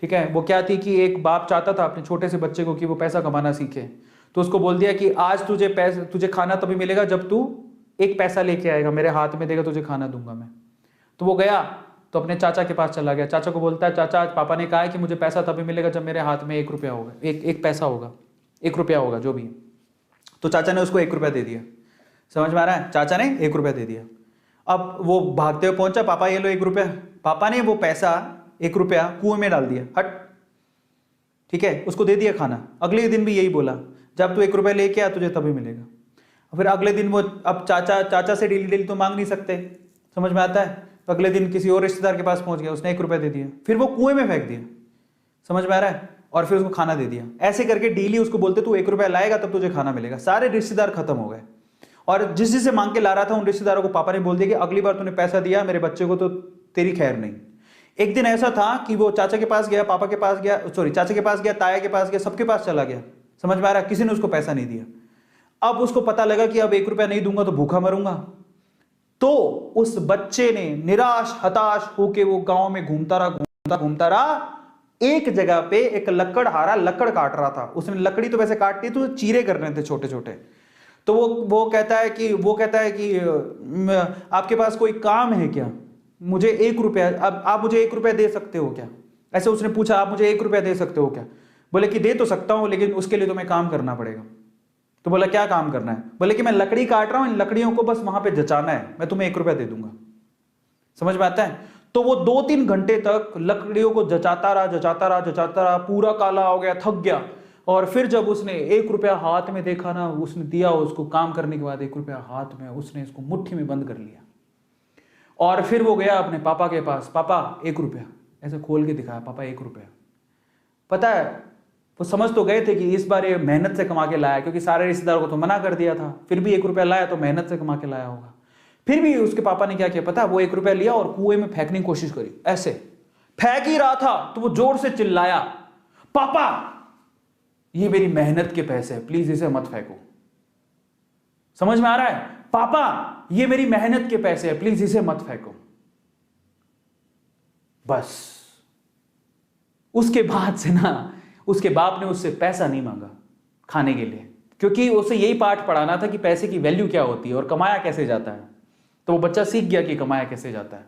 ठीक है। वो क्या थी कि एक बाप चाहता था अपने छोटे से बच्चे को कि वो पैसा कमाना सीखे, तो उसको बोल दिया कि आज तुझे खाना तभी मिलेगा जब तू एक पैसा लेके आएगा, मेरे हाथ में देगा, तुझे खाना दूंगा मैं। तो वो गया तो अपने चाचा के पास चला गया। चाचा को बोलता है, चाचा आज पापा ने कहा है कि मुझे पैसा तभी मिलेगा जब मेरे हाथ में 1 रुपया होगा, एक पैसा होगा, 1 रुपया होगा जो भी है। तो चाचा ने उसको 1 रुपया दे दिया। समझ में आ रहा है? चाचा ने 1 रुपया दे दिया। अब वो भागते हुए पहुंचा, पापा ये लो 1 रुपया। पापा ने वो पैसा 1 रुपया कुएं में डाल दिया, हट, ठीक है, उसको दे दिया खाना। अगले दिन भी यही बोला, जब तू 1 रुपया लेके आ तुझे तभी मिलेगा। फिर अगले दिन वो, अब चाचा से डेली डेली तो मांग नहीं सकते, समझ में आता है? तो अगले दिन किसी और रिश्तेदार के पास पहुंच गया, उसने 1 रुपया दे दिया, फिर वो कुएं में फेंक दिया। समझ में आ रहा है? और फिर उसको खाना दे दिया। ऐसे करके डेली उसको बोलते तू 1 रुपया लाएगा तब तुझे खाना मिलेगा। सारे रिश्तेदार खत्म हो गए, और जिस जिससे मांग के ला रहा था उन रिश्तेदारों को पापा ने बोल दिया कि अगली बार तूने पैसा दिया मेरे बच्चे को तो तेरी खैर नहीं। एक दिन ऐसा था कि वो चाचा के पास गया, पापा के पास गया, सॉरी चाचा के पास गया, ताया के पास गया, सबके पास चला गया। समझ में आ रहा है? किसी ने उसको पैसा नहीं दिया। अब उसको पता लगा कि अब 1 रुपया नहीं दूंगा तो भूखा मरूंगा। तो उस बच्चे ने निराश हताश होके वो गांव में घूमता रहा। एक जगह पे एक लकड़हारा लकड़ काट रहा था। उसने लकड़ी तो वैसे काटती तो चीरे करने थे छोटे छोटे। तो वो कहता है कि आपके पास कोई काम है क्या? मुझे 1 रुपया, अब आप मुझे 1 रुपया दे सकते हो क्या? ऐसे उसने पूछा, आप मुझे 1 रुपया दे सकते हो क्या? बोले कि दे तो सकता हूं, लेकिन उसके लिए तुम्हें काम करना पड़ेगा। तो बोला क्या काम करना है? बोले कि मैं लकड़ी काट रहा हूं, इन लकड़ियों को बस वहां पे जचाना है, मैं तुम्हें 1 रुपया दे दूंगा। समझ में आता है? तो वो 2-3 घंटे तक लकड़ियों को जचाता रहा, पूरा काला हो गया, थक गया। और फिर जब उसने 1 रुपया हाथ में देखा ना, उसने दिया उसको काम करने के बाद 1 रुपया हाथ में, उसने इसको मुट्ठी में बंद कर लिया। और फिर वो गया अपने पापा के पास, पापा 1 रुपया, ऐसे खोल के दिखाया, पापा 1 रुपया। पता है वो समझ तो गए थे कि इस बार ये मेहनत से कमा के लाया, क्योंकि सारे रिश्तेदारों को तो मना कर दिया था, फिर भी 1 रुपया लाया तो मेहनत से कमा के लाया होगा। फिर भी उसके पापा ने क्या किया पता? वो 1 रुपया लिया और कुएं में फेंकने की कोशिश करी। ऐसे फेंक ही रहा था तो वो जोर से चिल्लाया, पापा ये मेरी मेहनत के पैसे हैं, प्लीज इसे मत फेंको। समझ में आ रहा है? पापा ये मेरी मेहनत के पैसे हैं, प्लीज इसे मत फेंको। बस उसके बाद से ना उसके बाप ने उससे पैसा नहीं मांगा खाने के लिए, क्योंकि उसे यही पाठ पढ़ाना था कि पैसे की वैल्यू क्या होती है और कमाया कैसे जाता है। तो वो बच्चा सीख गया कि कमाया कैसे जाता है।